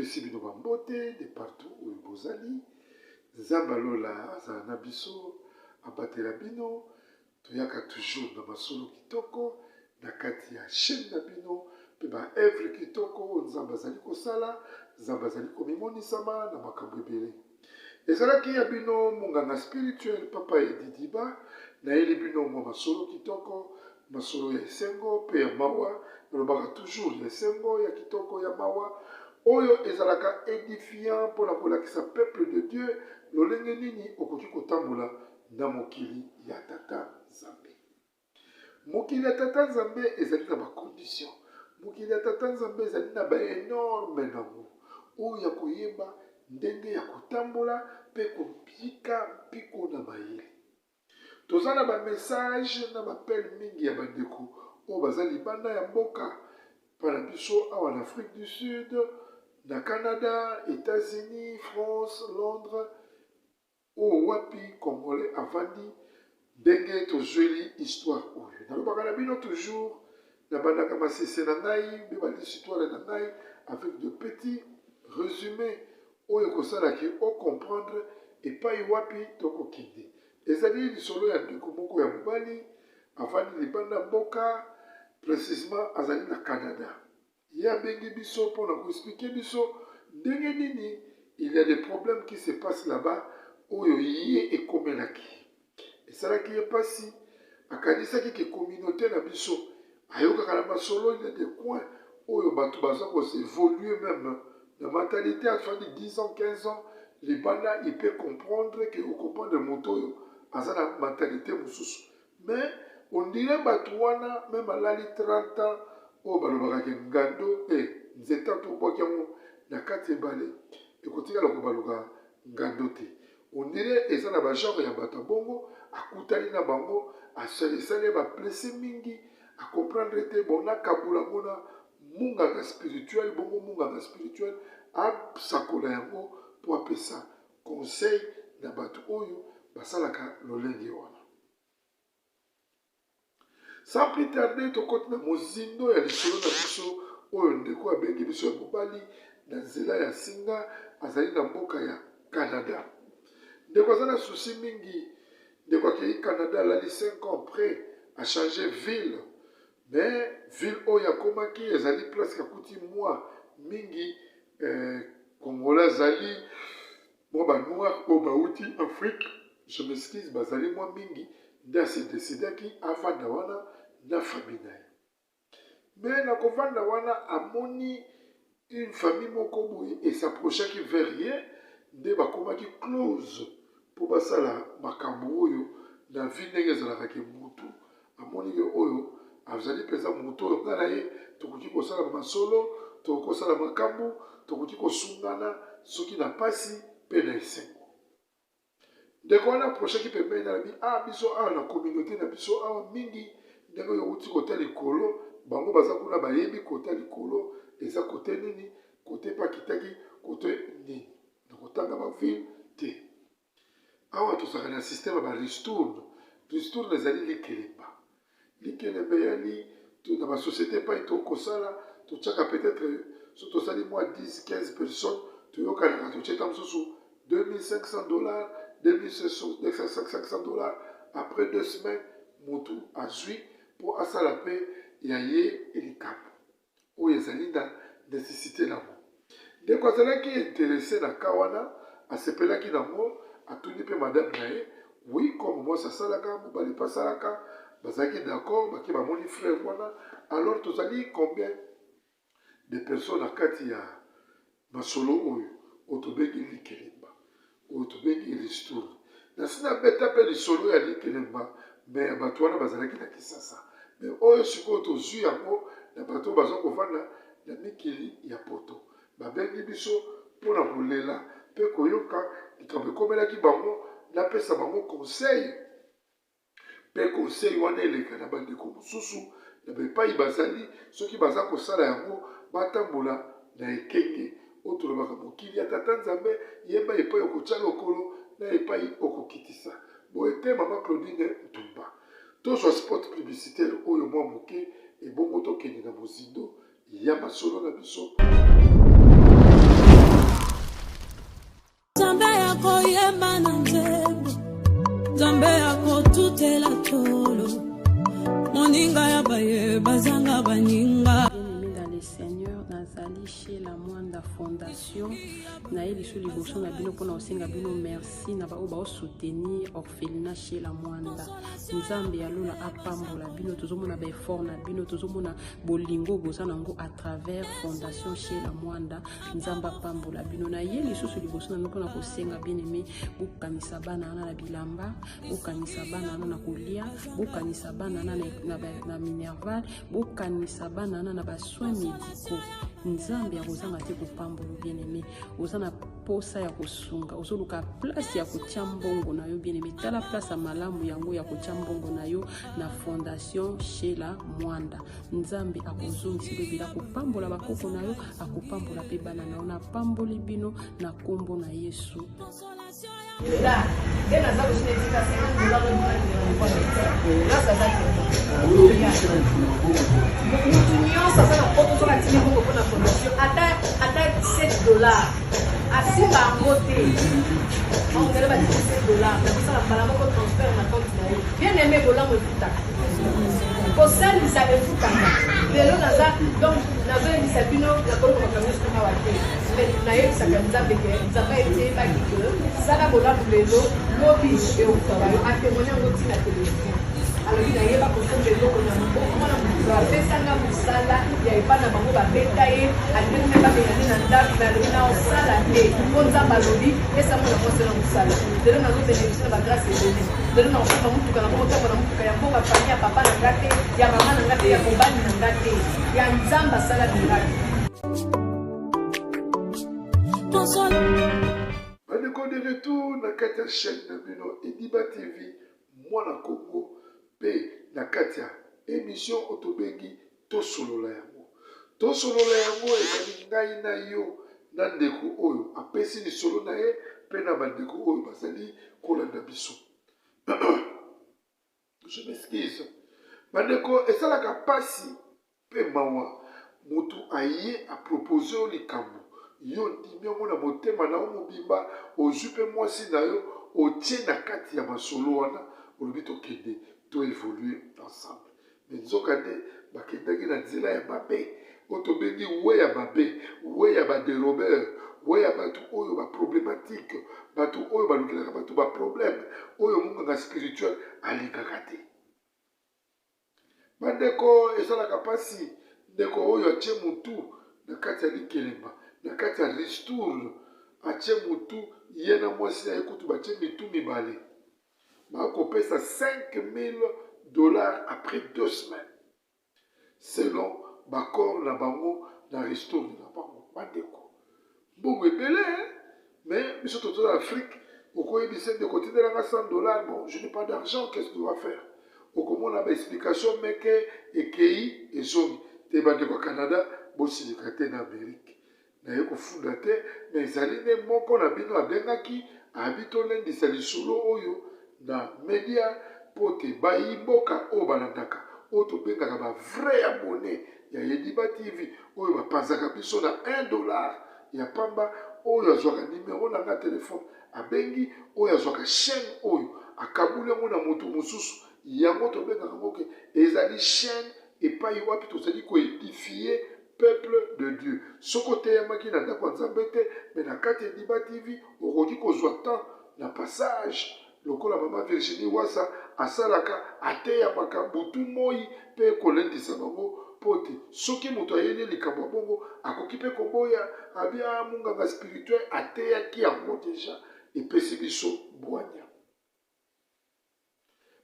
topesi bino bambote de partout oyo bozali. Nzambe alola azala na biso abatela bino toyaka toujours na masolo kitoko na kati ya chaîne na bino mpe baevre kitoko oyo nzambe azali kosala, nzambe azali komimonisama na makambo ebele. Ezalaki ya bino monganga spirituel papa Edidiba nayeli bino mwa masolo kitoko, masolo ya esengo mpe ya mawa. Nalobaka toujours ya esengo ya kitoko ya mawa oyo ezalaka édifiant mpona kolakisa peuple de Dieu lolenge nini okoki kotambola na mokili ya tata Nzambe. Mokili ya tata Nzambe ezali na bacondition. Mokili ya tata Nzambe ezali na baénorme nango oyo ya koyeba ndenge ya kotambola mpe kopika mpiko na mayele. Toza na bamessage na bapele mingi ya bandeko oyo baza libanda ya mboka mpona biso awa na Afrique du Sud, na Canada, États-Unis, France, Londres, oyo wapi Congolais avandi ndenge tozweli histoire oyo. Nalobaka na bino toujours na bandaka masese na ngai mpe balisi histoire na ngai avec de petits résumés oyo kosalaki ocomprendre epai wapi tokokende. Ezali lisolo ya ndeko moko ya mobali avandi libanda mboka, précisément azali na Canada. Ya bengi biso mpona koexplike biso ndenge nini il y a des problèmes qui se passent là-bas oyo ye ekomelaki. Esalaki ye pasi akanisaki ke communauté na biso ayokaka na masolo, il y a des coins oyo bato baza kosévoluer même la mentalité à 10 ans, 15 ans, les bana il peut comprendre que vous comprenez moto à la mentalité mususu. Mais on dirait batouana même à l'ali 30 ans au balobaka ngando nzeta to bokiango na kati balé et kotika la kobaloka ngando te. On dirait eza na ba genre ya bato bongo akutali na bango a sale ba blessé mingi à comprendre te bona kabula mona munganga spirituel bongo munganga spirituel asakola yango po apesa conseil na bato oyo basalaka lolenge wana. Sans plus tarder tokoti na mozindo ya lisolo na biso oyo ndeko abengi biso ya mobali na nzela ya singa azali na mboka ya Canada. Ndeko aza na souci mingi, ndeko akei Canada alali 5 ans près a changé ville. Mais ville oyo akomaki ezali presque akuti mwa mingi Congolais azali mwa banoir oyo bauti Afrique, je m'excuse, bazali mwa mingi nde ase desidaki avanda wana na famille na ye. Mais na kovanda wana amoni une famille moko boye esapprochaki vers ye nde bakomaki close mpo basala makambo oyo na vie ndenge ezalaka mutu. Amoni ye oyo azali peza moto oyo nga na ye tokoki kosala masolo, tokoki kosala makambo, tokoki kosungana soki na pasi mpe na esengo. Ndeko wana aprochaki pembeni na bi biso awa na communauté na biso awa mingi ndenge oyo uti kota likolo bango baza kuna bayebi kota likolo eza kote nini, kote pa kitaki kote nini na kotanga baville te. Awa tozalaka na système ba ristourne. Ristourne ezali likelemba. Likelemba yali dans ma société pas été au Kosala, tu as peut-être surtout ça dit moi 10-15 personnes, tu as tu as 2500 $, 2500 $. Après 2 semaines, Motu a joué pour asa la paix yaye et les cap. Où ils allaient dans nécessité l'amour. Dès qu'on s'est qui intéressé dans Kawana, à ce pela qui d'amour, à tout peu madame Naé, oui comme moi ça salaka, vous n'allez pas salaka. Bazaki d'accord, baki ba moni frère wana. Alors tous allez combien de personnes à Katia masolo oyo otobeki likelemba otobeki ristourne. Na sina beta pe lisolo ya likelemba mais bato wana bazalaki na kisasa. Mais oyo siko tozwi yango na bato bazo kovanda na mikili ya poto. Babengi biso pona kolela pe koyoka likambe komelaki bango na pesa bango conseil. Pe conseil wana eleka na bandeko mosusu na bepai bazali soki baza kosala yango batambola na ekenge oyo tolobaka mokili ya tata Nzambe yeba epai okotya lokolo na epai okokitisa. Boye te mama Claudine Ntumba tozwa spot publicitaire oyo mwa moke ebongo tokende na mozindo ya masolo na biso. fondation na ye liso liboso na bino mpona kosenga bino merci na bao baosoutenir orphelinat chez la Mwanda. Nzambe alola apambola bino, tozomona baeffort na bino, tozomona bolingo boza nango à travers fondation chez la Mwanda. Nzambe apambola bino na ye lisusu liboso na bino mpona kosenga bien-aimé, bokanisa bana na bilamba, bokanisa bana na kolia, bokanisa bana na minerval, bokanisa bana na basoins médicaux. Nzambe akozanga te kopambola bien-aimé, ozana posa ya kosunga, ozoluka place ya kotia mbongo na yo bien-aimé. Tala place ya malamu yango ya kotia mbongo na yo na fondation chez la Mwanda. Nzambe akozongisa bila kopambola bakoko na yo, akopambola pe bana na yo na pamboli bino na kombo na Yesu. Là, et la zone de l'éducation de la alors il y a pas question de l'eau comment on fait ça dans le sala il y a pas na bango ba betaye alibeki me ba bengani na ndaku na lobi na osala te konza balobi esa mona mwase na musala lelo na zo bénéficier na ba grâce et béni lelo na ofuka mutuka na mota na mutuka ya mboka famille ya papa na ngate ya mama na ngate ya mobali na ngate ya nzamba sala miracle. Bandeko de retour na kati ya chaîne na bino Ediba TV mwana Congo pe na kati ya émission otobengi tosolola yango ezali ngai na yo na ndeko oyo apesi lisolo na ye pe na bandeko oyo bazali kolanda biso. Je m'excuse. Bandeko esalaka pasi pe mawa mutu aye a propose o likambo yo ndimi yango na motema na mobimba ozwi mpe mwasi na yo otie na kati ya masolo wana olobi tokende to évoluer ensemble. Mais nzoka te bakendaki na nzela ya mabe oyo tobengi we ya mabe, we ya baderobeur, we ya bato oyo baproblématique, bato oyo balukelaka bato baproblème oyo monganga spirituel alingaka te. Bandeko esalaka pasi ndeko oyo atie mutu na kati ya likelemba na kati ya ristourne atie mutu ye na mwasi na ye kutu batie mitu mibale bakopesa $5,000 après 2 semaines selon bakor na bango na ristourne na bango. Bandeko mbongo ebele mais biso toto na Afrique okoyebisa ndeko tindelanga $100. Bon, je n'ai pas d'argent, qu'est-ce que tu vas faire? Okomona ba explication meke ekei ezongi te. Bandeko Canada bosilika te na Amérique na ye kofunda te mais ezali nde moko na bino abengaki abitolendisa lisolo oyo na media po te bayi mboka oyo balandaka oyo tobengaka ba vrai abonné ya Ediba TV oyo bapanzaka biso na $1 ya pamba oyo azwaka nimero na nga telefone abengi oyo azwaka chaîne oyo akabuli yango na moto mosusu yango tobengaka ngoke ezali chaîne epai wapi tozali koédifie peuple de Dieu. Soko teyamaki na ndako ya Nzambe te mais na kati ya Ediba TV okoki kozwa temps na passage lokola mama Virginie Wasa asalaka ateyamaka butu moi pe kolendisa bango pote soki moto ayeli likambo bongo akoki pe koboya abia munganga spirituel ateyaki yango deja epesi biso bwanya.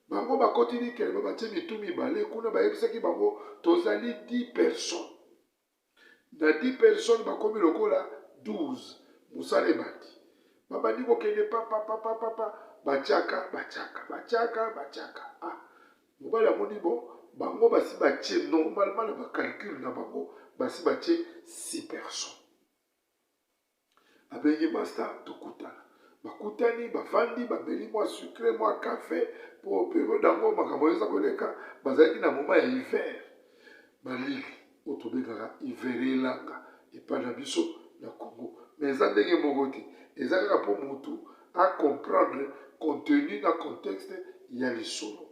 Bango bakoti likelema batie mitu mibale kuna bayebisaki bango tozali 10 personnes. Na 10 personnes bakomi lokola 12 musale bati babandi kokende papa bachaka ah mobali amoni bo bango basi batie normalement na bacalcul na bango basi batie 6 personnes. Abengi master tokutana bakutani bafandi babeli mwa sucre mwa café po période yango makambo eza koleka bazalaki na moma ya hiver malili oyo tobengaka hiver elanga epai na biso na Congo mais eza ndenge moko te eza kaka mpo motu acomprendre contenu na contexte ya lisolo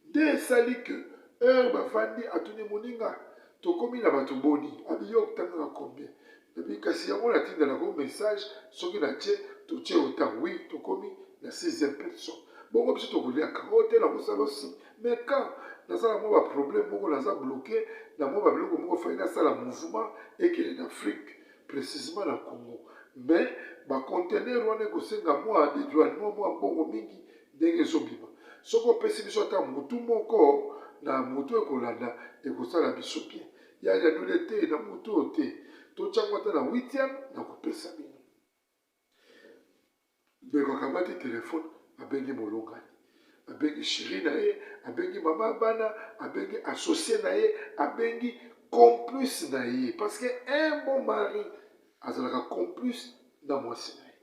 nde esali ke heure bafandi atuni moninga tokomi na bato boni abi yo okutangaka combien Et puis kasi yango natinda na message soki na tie totie autant oui tokomi na 6e personne. Bongo biso tokoliaka o te na kosala aussi. Mais quand nazala mwa baproblème moko naza bloqué na mwa babiloko moko fai nasala mouvement ekele na Afrique, précisément na Congo. Mais bacontener wana ekosenga mwa dédouanement mwa mbongo mingi ndenge ezobima. Soki opesi biso ata motu moko na motu ekolanda ekosala biso bien. Ya yadule te na motu oyo te. Tochango ata na 8e na kopesa bino. Beko akamati telefone abengi molongani. Abengi chéri na ye, abengi mama bana, abengi associé na ye, abengi complice na ye. Parce que un bon mari azalaka complice na mwasi na ye.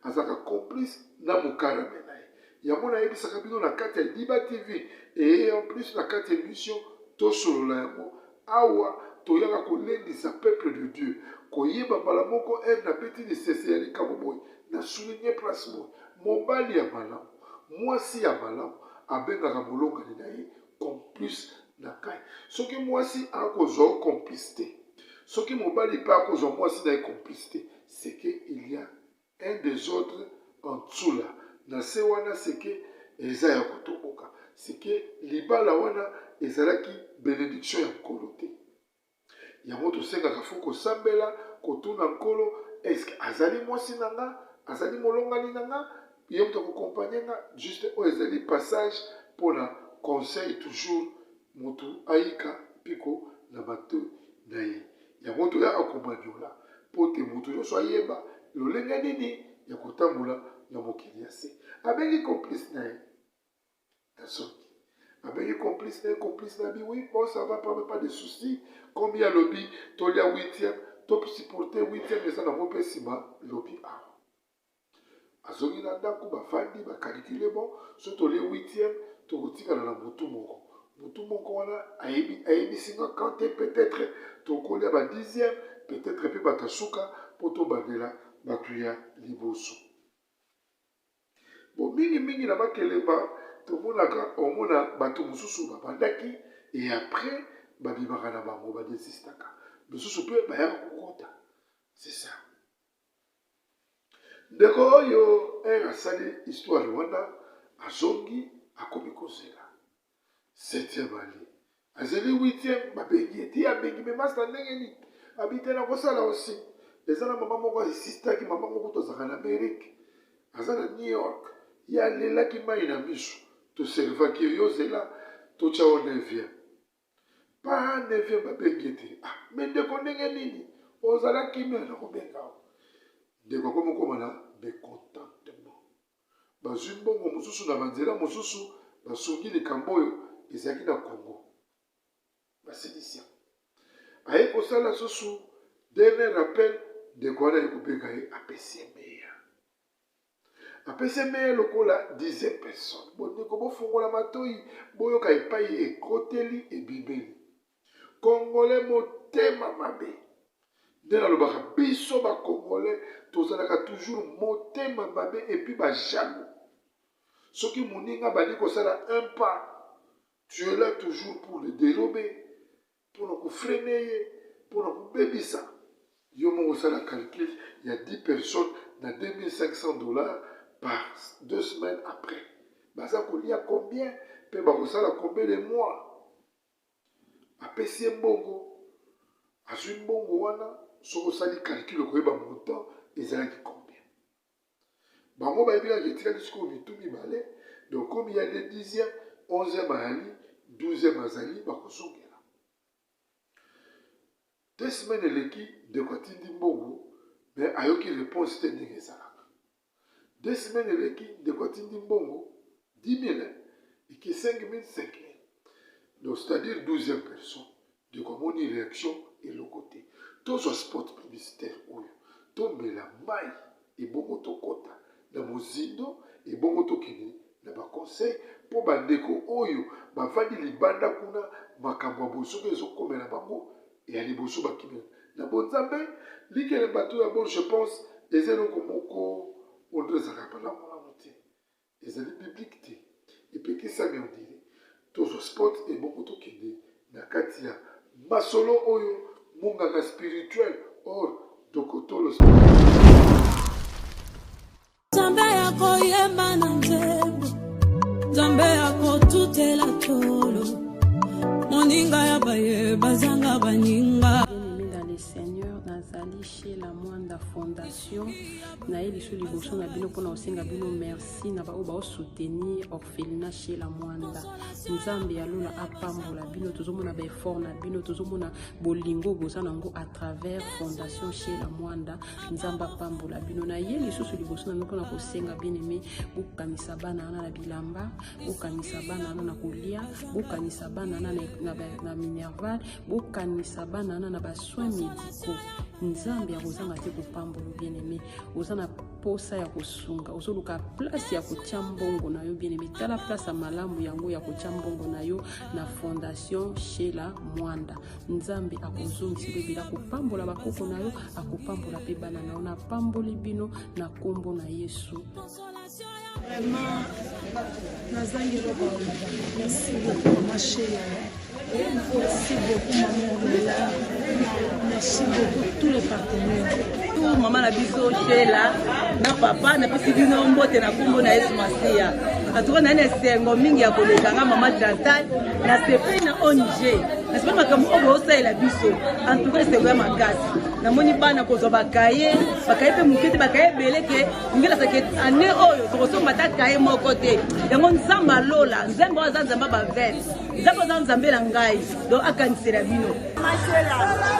Azalaka complice na mokarame na ye. Yango na yebisaka bino na kati ya Diba TV et en plus na kati émission tosolola yango awa toyaka kolendisa peuple de Dieu koyeba mbala moko na beti lisese ya likambo boye na souligner place boye mobali ya malamu mwasi ya malamu abengaka molongani na ye complice na kai. Soki mwasi akozwa complicité, soki mobali mpe akozwa mwasi na ye complicité, c'est que il y a un des autres en dessous là. Na se wana c'est que eza ya kotoboka, c'est que libala wana ezalaki bénédiction ya nkolo te. Yango tosengaka fo kosambela kotuna nkolo eske azali mwasi na nga, azali molongani na nga, ye moto akokompanye nga juste oyo ezali passage mpona conseil toujours moto ayika piko na bato na ye. Yango toya akomanyola mpo te moto nyonso ayeba lolenge nini ya kotambola na mokili ya se. Abengi complice na ye na soki abengi complice na bi oui bon ça va pas de soucis comme ya lobby tolia 8e top supporter 8e eza na mope sima lobby awa azongi na ndako bafandi bakalikile bon so tolie 8e tokotikala na motu moko wana ayebisinga quand peut-être tokolia ba 10e peut-être pe batasuka po tobandela bato ya liboso. Bon mingi na bakelemba tomonaka omona bato mosusu babandaki et après babimaka na bango badesistaka mosusu mpe bayaka kokota. C'est ça. Ndeko oyo asali histoire wana azongi akomi kozela 7e ali azeli 8e babengi ete abengi me masta ndenge nini abite na kosala aussi eza na mama moko asistaki mama moko tozalaka na Amérique aza na New York ye alelaki mai na miso toservaki yo yozela totya o 9e pa 9e babengi ete me ndeko ndenge nini ozalaki me na kobenga o ndeko akomokoma na mécontentement bazwi mbongo mosusu na banzela mosusu basungi likambo oyo ezalaki na Congo basilisia aye kosala susu dernier rappel ndeko wana ekobenga ye apesi meya lokola 10e personne bondeko bofungola matoi boyoka epai ekoteli ebibeli Congolais motema mabe nde nalobaka biso bakongolais tozalaka toujours motema mabe epuis bajaloux. Soki moninga bandi kosala un pas, tu es là toujours pour le dérober, pour le freiner, pour le bébisa. Yo mo kosala calcul, il y a 10 personnes na $2500 par 2 semaines après. Baza kolia combien? Pe ba kosala combien de mois? Apesi mbongo, azwi mbongo wana, soko osali calcul koyeba montant ezalaki combien. Bango bayebika ketika lisiko mitu mibale, donc comme il y a le 10e, 11e azali, 12e azali, bakosongela. 2 semaines eleki, ndeko atindi mbongo, mais ayoki réponse te ndenge ezalaka. 2 semaines eleki, ndeko atindi mbongo, 10 000, eki 5 000, 5 000. Donc c'est-à-dire 12e personne, de comment une réaction et le côté. Tous les spots publicitaires, tout la maille et beaucoup de kota, na mozindo et beaucoup de kine, na ba conseil pour bandeko oyo, ba fandi libanda kuna makambo boso ke zo komela bango et ali boso bakime. Na bonzambe, likele bato ya bon je pense ezelo komoko ondre zakapala mona moté. Ezali biblique te. Et puis que ça me dit tous les spots et beaucoup de kine na katia masolo oyo munganga spirituel or tokotolo Nzambe yako yemba na nzembo, Nzambe yako tutela tolo, moninga ya baye bazanga baninga. Bien-aimé dans le Seigneur, nazali chez la Mwanda Fondation. Naeli sous liboso na bino pona osenga bino merci na ba oba soutenir orphelinat chez la Mwanda. Nzambe ya lola apambola bino tozomona ba effort na bino tozomona bolingo boza nango à travers Fondation chez la Mwanda. Nzamba apambola bino na yeli sous liboso na pona kosenga bien-aimé bokanisa bana na bilamba, bokanisa bana na kolia, bokanisa bana na minerval, bokanisa bana na ba soins médicaux. Nzambe ya kozanga te kopambola bien-aimé ozana posa ya kosunga ozoluka place ya kotia mbongo na yo bien-aimé tala place ya malamu yango ya kotia mbongo na yo na Fondation chez la Mwanda. Nzambe akozongisa bebela kopambola bakoko na yo akopambola pe bana na yo na pamboli bino na kombo na Yesu. Vraiment, nazangi baba, merci beaucoup ma chérie. Merci beaucoup maman Lola. Merci beaucoup tous les partenaires. Tout maman na biso Sheila na papa na pesi bino mbote na kombo na Yesu Masia. Atuko na nesengo mingi ya kolekanga mama Chantal na sepe na ONG. Na sepe makambo obo osala biso. En tout cas c'est vraiment makasi. Na moni bana ko zo bakaye pe mukete bakaye beleke ngela sake ane oyo to kosomba ta kaye moko te. Yango nzamba Lola, nzembo azanzamba ba veste. Nzambo zanzambela ngai do akanisela bino.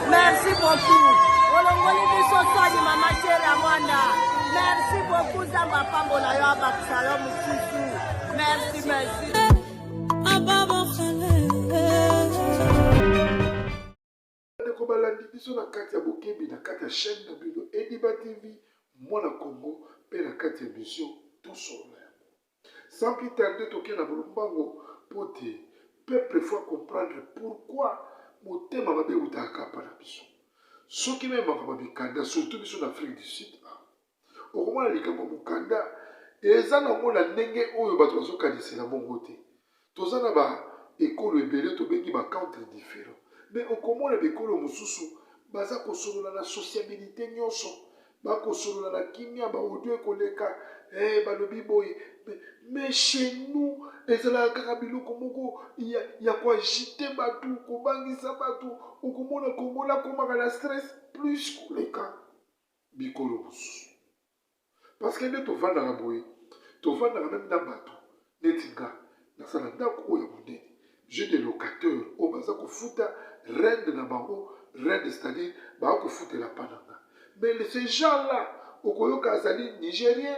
Merci beaucoup. Olongoli biso soani mama Sheila Mwanda. Merci beaucoup Zamba pambola yo abakisalo mususu. Merci, merci. Ndeko balandi biso na kati ya bokebi na kati ya chaîne na bino Ediba TV mwana Congo pe na kati ya émission tosolola yango. Sans plus tarder toke na bolombango pote peuple faut comprendre pourquoi motema mabe utaka pa na biso. Soki me makaba bikanda surtout biso na Afrique du Sud. Okomona likambo mokanda eza nango na ndenge oyo bato bazokanisela bongo te. Toza na ba ekolo ebele tobengi ba country différent. Mais okomona bikolo mosusu baza kosolola na sociabilité nyonso. Bakosolola na kimia ba audio ekoleka balobi boye. Mais chez nous ezala kaka biloko moko ya koagite batu kobangisa batu okomona kongola komaka na stress plus koleka bikolo mosusu. Parce que nde tovandaka boye tovandaka même na bato neti nga nasala ndako oyo monene j'ai des locataires oyo baza kofuta rende na bango rende c'est-à-dire baa kofutela pananga. Mais ces gens-là okoyoka azali nigérien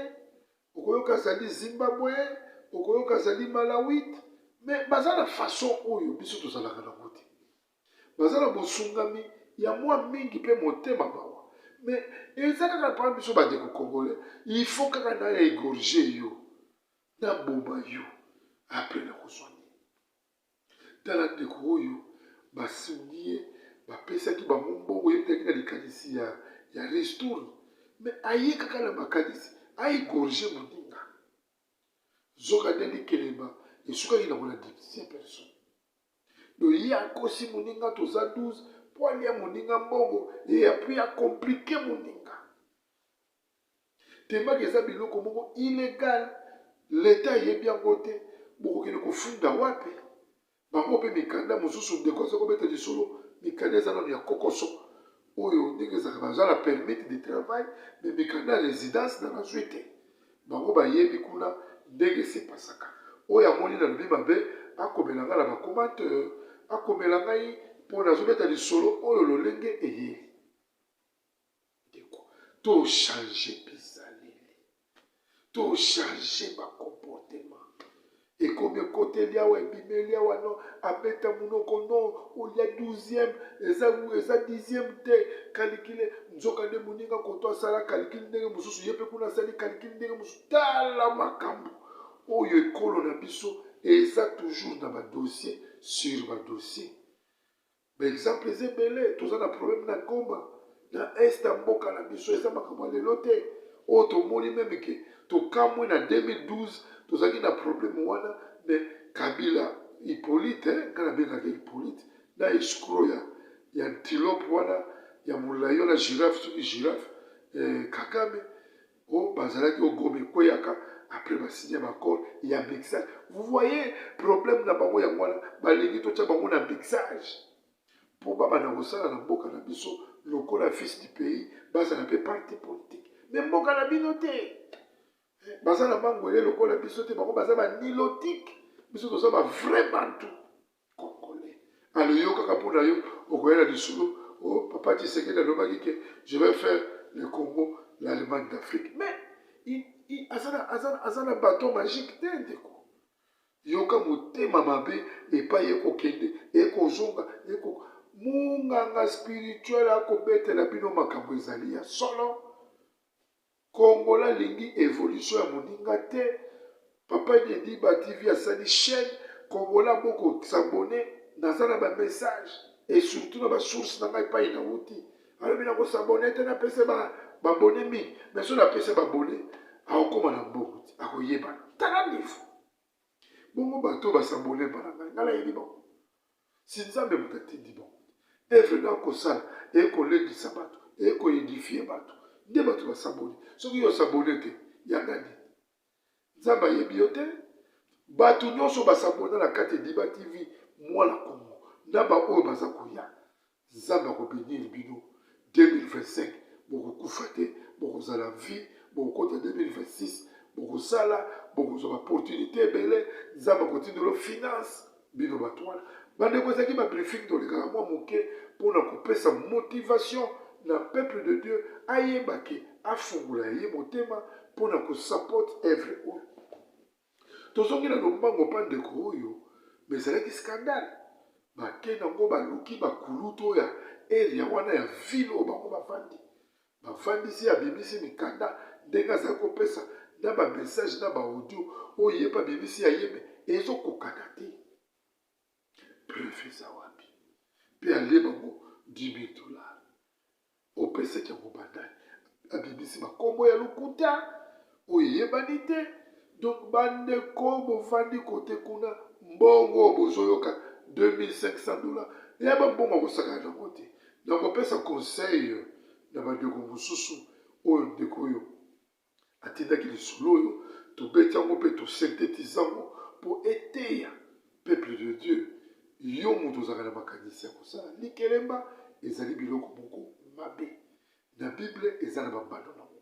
okoyoka azali zimbabwéen okoyoka azali malawite mais baza na façon oyo biso tozalaka nango te. Baza na bosungami ya mwa mingi mpe motema bawa. Mais eza kaka pa biso bandeko congolais il faut kaka na égorger yo na bomba yo après na kozwani tala ndeko oyo basungi ye bapesaki bango mbongo yebitaki na likanisi ya restourne mais aye kaka na makanisi aégorger moninga zoka nde likelema esukaki nango na 10 personnes do ye akosi moninga toza 12 po alia moninga mbongo ye apui akomplike moninga temaki eza biloko moko illégal leta yebi yango te bokokende kofunda wapi bango mpe mikanda mosusu ndeko aza kobeta lisolo mikanda eza nano ya kokoso oyo ndenge ezaka baza na permite de travail me mikanda ya résidence na bazwi te bango bayebi kuna ndenge esepasaka oyo amoni na lobi mabe akomela ngai na bacommandeur akomela ngai mpo nazobeta lisolo oyo lolenge eyeli ndeko tochange bizaleli tochange bacomportement ekomi ekoteli awa ebimeli awa no abeta munoko no olia 12e eza 10e te kalikile nzoka nde moninga koto asala kalikili ndenge mosusu ye mpe kuna asali kalikili ndenge mosusu tala makambo oyo ekolo na biso eza toujours na badossier sur badossier baexemple eza ebele toza na problème na Goma na este ya mboka na biso eza makambo ya lelo te oyo tomoni meme ke tokamwe na 2012 tozalaki na problème wana me Kabila Hippolyte nga nabengaka Hippolyte na escroc ya antilope wana ya molai wana girafe soki girafe Kagame o bazalaki ogome kweyaka après basigner l'accord il y a mixage. Vous voyez problème na bango yango wana balingi totya bango na mixage pour babana kosala na mboka na biso lokola fils du pays bazala mpe parti politique mais mboka na bino te baza na mangwele lokola biso te bango baza banilotique biso toza bavrai bantu congolais alo yo kaka mpo na yo okoyela lisolo o papa Tshisekedi alobaki ke je vais faire le Congo l'Allemagne d'Afrique mais aza na baton magique te ndeko yoka motema mabe epai ekokende ekozonga munganga spirituel akobetela bino makambo ezali ya solo kongola lingi évolution ya moninga te papa Dedi ba TV asali chaîne kongola boko s'abonner naza na ba message et surtout na ba source na ngai epai na wuti alobi na kosabone te napese babone mingi mais so napese babone akokoma na mbongo ti akoyebana tala nivo bongo bato basabone bana ngai ngala yebi bango si nzambe moto atindi bango evre na kosala ekolendisa bato ekoedifie bato nde bato basabone soki yo osabone te yanga nini nzambe ayebi yo te bato nyonso basabona na kati Diba TV mwana kongo na baoyo baza koya nzambe akobénir bino 2025 bokokufa te bokozala vie bokokota 2026 bokozala bokozwa baopportunité ebele nzambe akotindelo finance bino bato wana bandeko ezalaki babriefing tolekaka mwa moke mpona kopesa motivation na peuple de Dieu ayebake afungola ye motema mpona kosupport evre oyo tozongi na lombango mpa ndeko oyo mais ezalaki scandale bake nango baluki bakulutu ya area wana ya ville oyo bango bafandisi abimisi mikanda ndenge azali kopesa na bamessage na baaudio oyo ye mpe abimisi ayebe ezokokana te preuve eza wapi mpe alie bango 10 000 $. Opesaki yango bandani abimisi bakombo ya lokuta oyo eyebani te donc bandeko bofandi kote kuna mbongo bozoyoka 2500 $. yeba mbongo akosakana nango te nakopesa conseil na bandeko mosusu oyo ndeko oyo atindaki lisolo oyo tobeti yango mpe tosynthétise yango mpo eteya peuple de Dieu yo moto ozalaka na makanisi ya kosala likelemba ezali biloko moko mabe na bible eza na bambano nango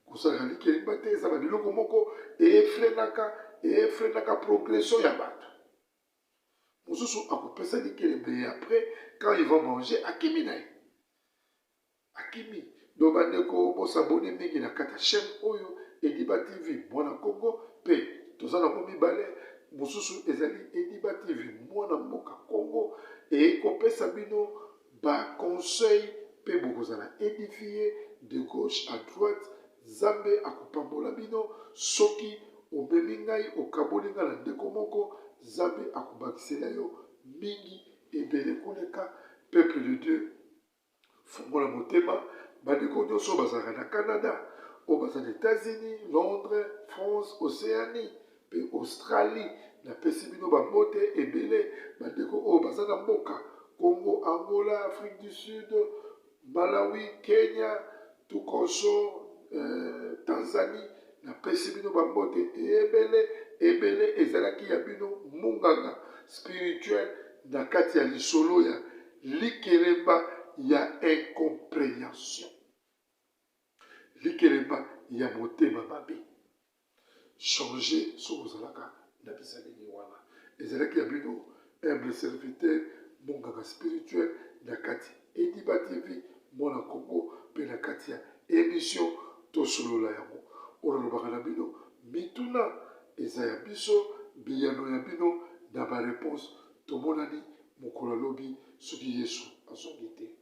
kosalaka likelemba te eza na biloko moko efrenaka progression ya bato mosusu akopesa likelemba ye après quand il va manger akimi na ye akimi do bandeko bosabone mingi na kati ya chaîne oyo Ediba TV mwana Congo mpe toza nango mibale mosusu ezali Ediba TV mwana mboka Congo ekopesa bino baconseil mpe bokozala édifié de gauche à droite nzambe akopambola bino soki omemi ngai okaboli ngai na ndeko moko nzambe akobakisela yo mingi ebele koleka peuple de Dieu fungola motema bandeko nyonso bazalaka na Canada oyo baza na États-Unis Londres France Océanie mpe Australie napesi bino bambote ebele bandeko oyo baza na mboka Congo Angola Afrique du Sud Malawi Kenya tukonso Tanzanie napesi bino bambote ebele ezalaki ya bino munganga spirituel na kati ya lisolo ya likelemba ya incompréhension likelemba ya motema mabe changer soki ozalaka na bisaleli wana ezalaki ya bino humble serviteur monganga spirituel na kati Ediba TV mwana Congo mpe na kati ya émission tosolola yango oyo nalobaka na bino mituna eza ya biso biyano ya bino na bareponse tomonani mokolo alobi soki Yesu azongi te